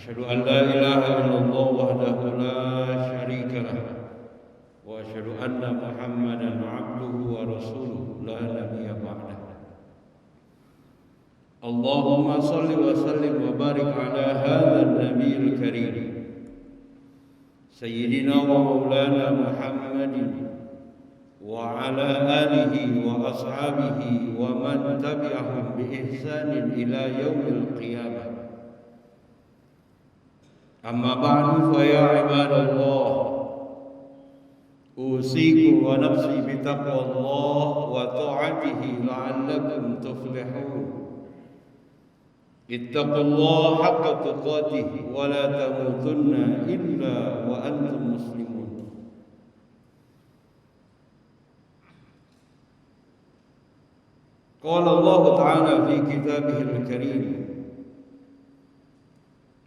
أشهد أن لا إله إلا الله وحده لا شريك له وأشهد أن محمدا عبده ورسوله لا نبي بعده. اللهم صل وسلم وبارك على هذا النبي الكريم سيدنا ومولانا محمد وعلى آله وأصحابه ومن تبعهم بإحسان إلى يوم القيامة. أما بعد فيا عباد الله أوصيكم ونفسي بتقوى الله وطاعته لعلكم تفلحون. اتقوا الله حق تقاته ولا تموتن إلا وأنتم مسلمون. قال الله تعالى في كتابه الكريم: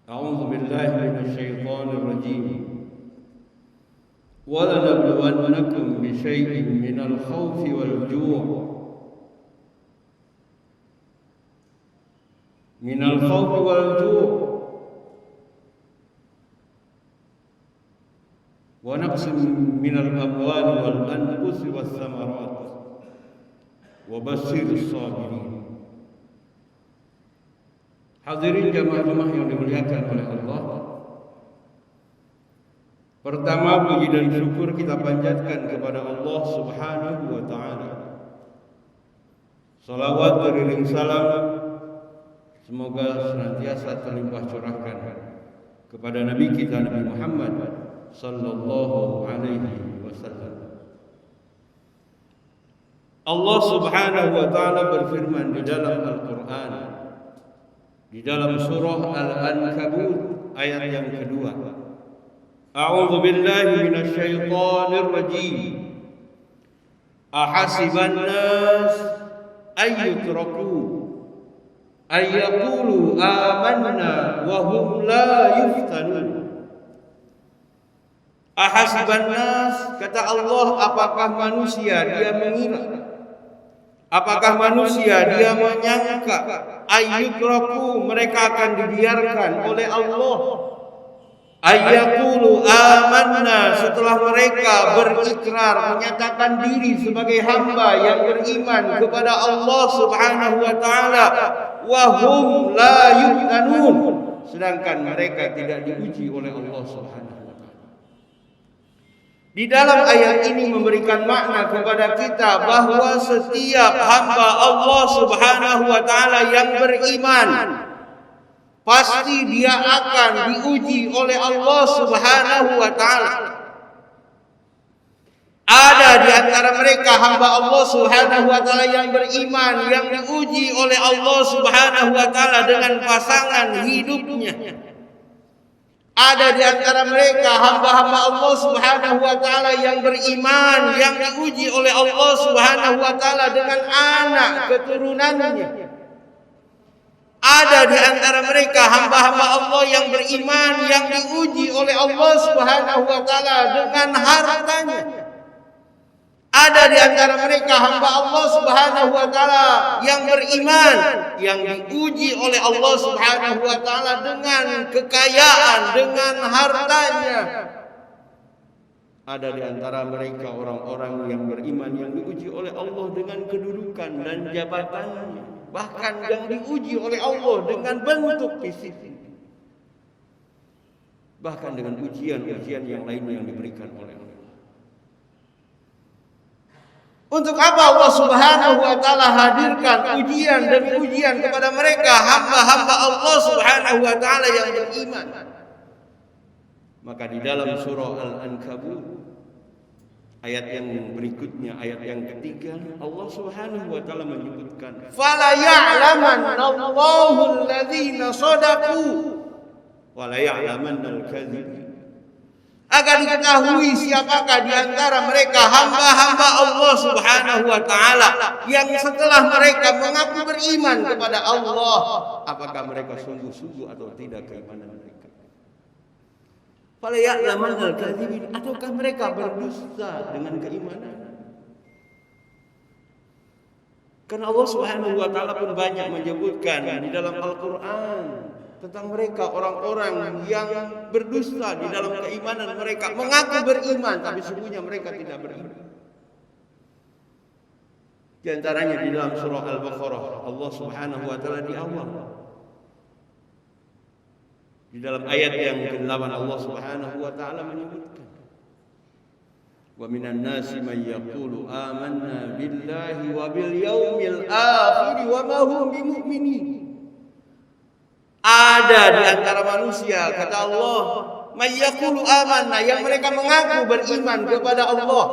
أعوذ بالله من الشيطان الرجيم ولنبلونكم بشيء من الخوف والجوع ونقص من الأموال والأنفس والثمرات وبشر الصابرين. Hadirin jamaah-jamaah yang dimuliakan oleh Allah. Pertama, puji dan syukur kita panjatkan kepada Allah Subhanahu wa taala. Salawat beriring salam semoga senantiasa terlimpah curahkan kepada Nabi kita Nabi Muhammad sallallahu alaihi wasallam. Allah Subhanahu wa taala berfirman di dalam Al-Qur'an, di dalam surah Al-Ankabut ayat yang kedua. A'udzu billahi minasyaitonir rajim. Ahasiban nas ayyutraku ayyaqulu amanna wa hum la yuftanun. Ahasiban nas, kata Allah, apakah manusia dia mengira, apakah manusia dia menyangka ayyutraku mereka akan dibiarkan oleh Allah, ayyaqulu amanna setelah mereka berikrar menyatakan diri sebagai hamba yang beriman kepada Allah Subhanahu wa taala, wa hum la yuftanun, sedangkan mereka tidak diuji oleh Allah Subhanahu wa taala. Di dalam ayat ini memberikan makna kepada kita bahwa setiap hamba Allah Subhanahu wa taala yang beriman pasti dia akan diuji oleh Allah Subhanahu wa taala. Ada di antara mereka hamba Allah Subhanahu wa taala yang beriman yang diuji oleh Allah Subhanahu wa taala dengan pasangan hidupnya. Ada di antara mereka hamba-hamba Allah Subhanahu wa taala yang beriman yang diuji oleh Allah Subhanahu wa taala dengan anak keturunannya. Ada di antara mereka hamba-hamba Allah yang beriman yang diuji oleh Allah Subhanahu wa taala dengan hartanya. Ada di antara mereka hamba Allah Subhanahu wa taala yang beriman yang diuji oleh Allah Subhanahu wa taala dengan kekayaan, dengan hartanya. Ada di antara mereka orang-orang yang beriman yang diuji oleh Allah dengan kedudukan dan jabatannya, bahkan yang diuji oleh Allah dengan bentuk fisik, bahkan dengan ujian-ujian yang lainnya yang diberikan oleh Allah. Untuk apa Allah Subhanahu wa taala hadirkan ujian demi ujian kepada mereka hamba-hamba Allah Subhanahu wa taala yang beriman? Maka di dalam surah Al-Ankabut ayat yang berikutnya, ayat yang ketiga, Allah Subhanahu wa taala menyebutkan, "Fala ya'lamanallahu alladhina shadaqu wa la ya'lamannal kadhibin." Agar diketahui siapakah di antara mereka hamba-hamba Allah Subhanahu wa taala yang setelah mereka mengaku beriman kepada Allah, apakah mereka sungguh-sungguh atau tidak keimanan mereka. Fala ya'lamannal kadhibin, ataukah mereka berdusta dengan keimanan. Karena Allah Subhanahu wa taala pun banyak menyebutkan di dalam Al-Qur'an tentang mereka orang-orang yang berdusta di dalam keimanan mereka, mengaku beriman tapi sesungguhnya mereka tidak beriman. Di antaranya di dalam surah Al-Baqarah, Allah Subhanahu wa taala di awal, di dalam ayat yang ke-8 Allah Subhanahu wa taala menyebutkan, wa minan nasi man yaqulu amanna billahi wa bil yaumil akhir wa ma hum bimu'minin. Ada di antara manusia, kata Allah, may yaqulu amanna, yang mereka mengaku beriman kepada Allah,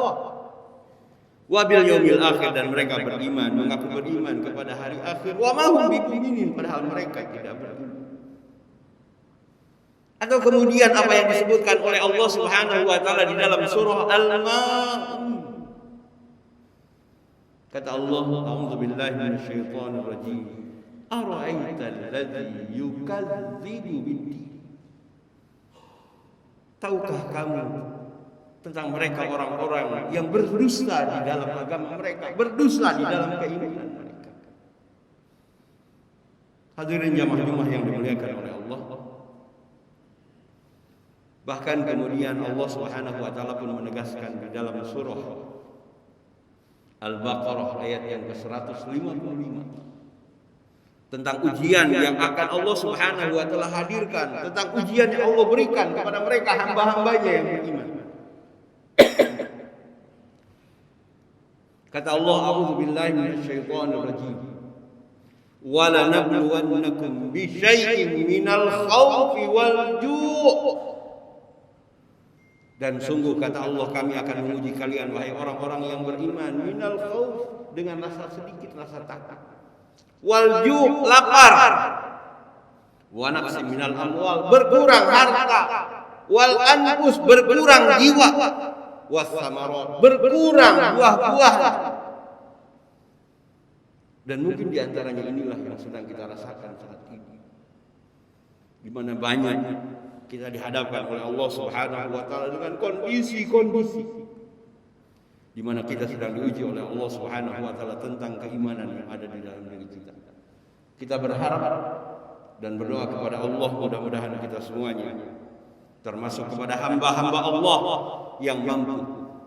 wa bil yaumil akhir, dan mereka beriman, mengaku beriman kepada hari akhir, wa ma hum bimu'minin, padahal mereka tidak beriman. Atau kemudian apa yang disebutkan oleh Allah Subhanahu wa taala di dalam surah Al-Maun. Kata Allah, a'udzu billahi minasyaitonir rajim. Ara'aital ladzi yukadzibu bid-din. Tahukah kamu tentang mereka orang-orang yang berdusta di dalam agama mereka, berdusta di dalam keimanan mereka? Hadirin jamaah yang dimuliakan oleh Allah. Bahkan kemudian Allah Subhanahu wa taala pun menegaskan di dalam surah Al-Baqarah ayat yang ke-155 tentang ujian yang akan Allah Subhanahu wa taala hadirkan, tentang ujian yang Allah berikan kepada mereka hamba-hambanya yang beriman. Kata Allah, a'udzu billahi minasyaitonir rajim. Wa lanabluwannakum bi syai'in minal khaufi wal ju'. Dan sungguh kata Allah, kami akan menguji kalian wahai orang-orang yang beriman, minal khauf, dengan rasa sedikit rasa takut, wal ju', lapar, wa naqsi minal amwal, berkurang harta, wal anfus, berkurang jiwa, was samarat, berkurang buah-buah. Dan mungkin di antaranya inilah yang sedang kita rasakan saat ini, di mana banyak kita dihadapkan oleh Allah Subhanahu wa taala dengan kondisi-kondisi di mana kita sedang diuji oleh Allah Subhanahu wa taala tentang keimanan yang ada di dalam diri kita. Kita berharap dan berdoa kepada Allah, mudah-mudahan kita semuanya termasuk kepada hamba-hamba Allah yang mampu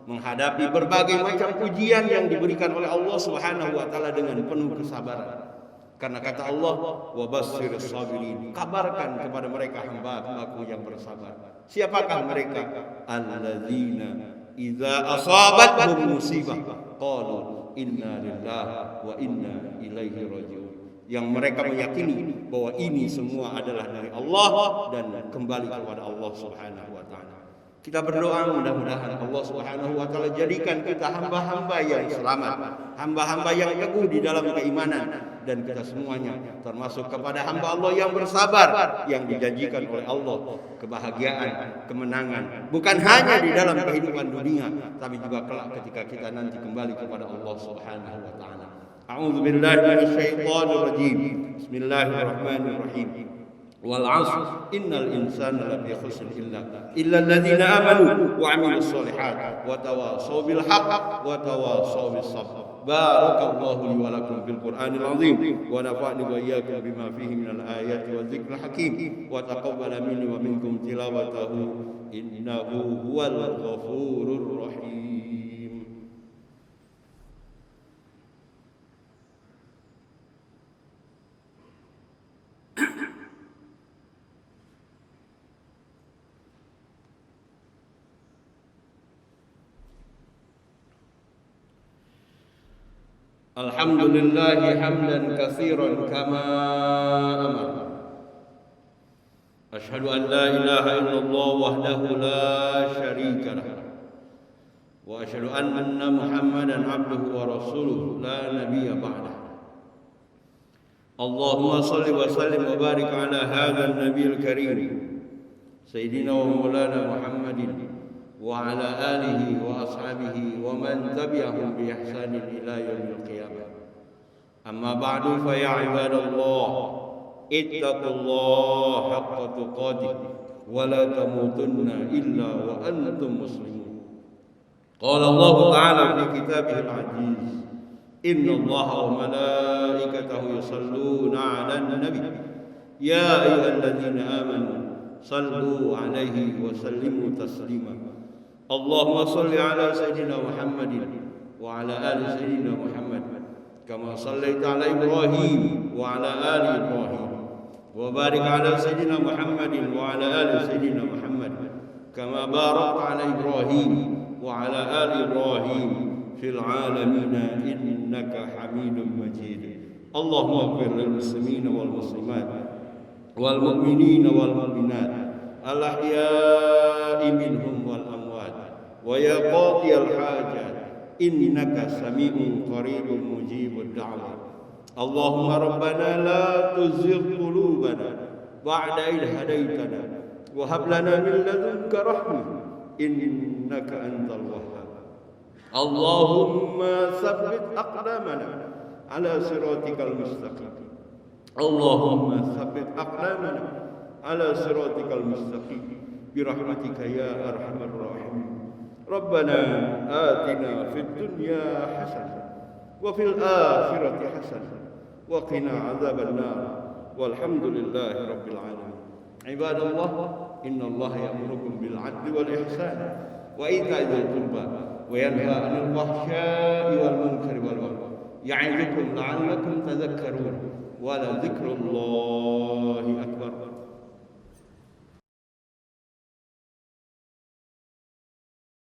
menghadapi berbagai macam ujian yang diberikan oleh Allah Subhanahu wa taala dengan penuh kesabaran. Karena kata Allah, wa basyirus sabirin, kabarkan kepada mereka hamba-hambaku yang bersabar. Siapakah mereka? Alladzina idza asabathum musibah qalu inna lillahi wa inna ilaihi raji'un. Yang mereka meyakini bahwa ini semua adalah dari Allah dan kembali kepada Allah Subhanahu wa taala. Kita berdoa mudah-mudahan Allah Subhanahu wa taala jadikan kita hamba-hamba yang selamat, hamba-hamba yang teguh di dalam keimanan, dan kita semuanya termasuk kepada hamba Allah yang bersabar, yang dijanjikan oleh Allah kebahagiaan, kemenangan, bukan hanya di dalam kehidupan dunia, tapi juga kelak ketika kita nanti kembali kepada Allah Subhanahu wa taala. A'udzu billahi minasyaitonir rajim. Bismillahirrahmanirrahim. Wal 'asr innal insana lafi khusr illa alladziina amanu wa 'amilus shalihat wa tawashaw bil haqq wa tawashaw bis sabr. Barakallahu li wa lakum fil Qur'anil 'azim wa nafa'ani wa iyyakum bima fihi minal ayati wa dzikril hakim wa taqabbala minni wa minkum tilawatahu innahu huwal ghafurur rahim. Alhamdulillahi hamdan katsiran kama amara. Asyhadu an la ilaha illallah wahdahu la syarika lah. Wa asyhadu anna Muhammadan abduhu wa rasuluhu la nabiyya ba'dah. Allahumma shalli wa sallim wa barik ala hadzal nabiyil karim sayyidina wa maulana Muhammadin wa ala alihi wa ashabihi wa man tabi'ahum bi ihsanin ila yaumil qiyamah. Amma ba'du, fa ya ibadallah ittaqullaha haqqa tuqatih wa la tamutunna illa wa antum muslimun. Qala Allah ta'ala fi kitabihil aziz, inna Allaha wa malaikatahu yusalluna 'alan nabi يا أيها الذين آمنوا صلوا عليه وسلموا تسليما اللهم صل على سيدنا محمد وعلى آل سيدنا محمد كما صليت على إبراهيم وعلى آل إبراهيم وبارك على سيدنا محمد وعلى آل سيدنا محمد كما باركت على إبراهيم وعلى آل إبراهيم في العالمين إنك حميد مجيد اللهم اغفر للمسلمين والمسلمات والمؤمنين والمؤمنات الأحياء منهم والأموات ويا قاضي الحاجات إنك سميع قريب مجيب الدعوة اللهم ربنا لا تزغ قلوبنا بعد إذ هديتنا وهب لنا من لدنك رحمة إنك أنت الوهاب اللهم ثبت أقدامنا على صراطك المستقيم اللهم ثبت أقدامنا على صراطك المستقيم برحمتك يا أرحم الراحمين ربنا آتنا في الدنيا حسنة وفي الآخرة حسنة وقنا عذاب النار والحمد لله رب العالمين عباد الله إن الله يأمركم بالعدل والإحسان وإيتاء ذي القربى وينهى عن الفحشاء والمنكر والبغي يعظكم لعلكم تذكرون ولذكر الله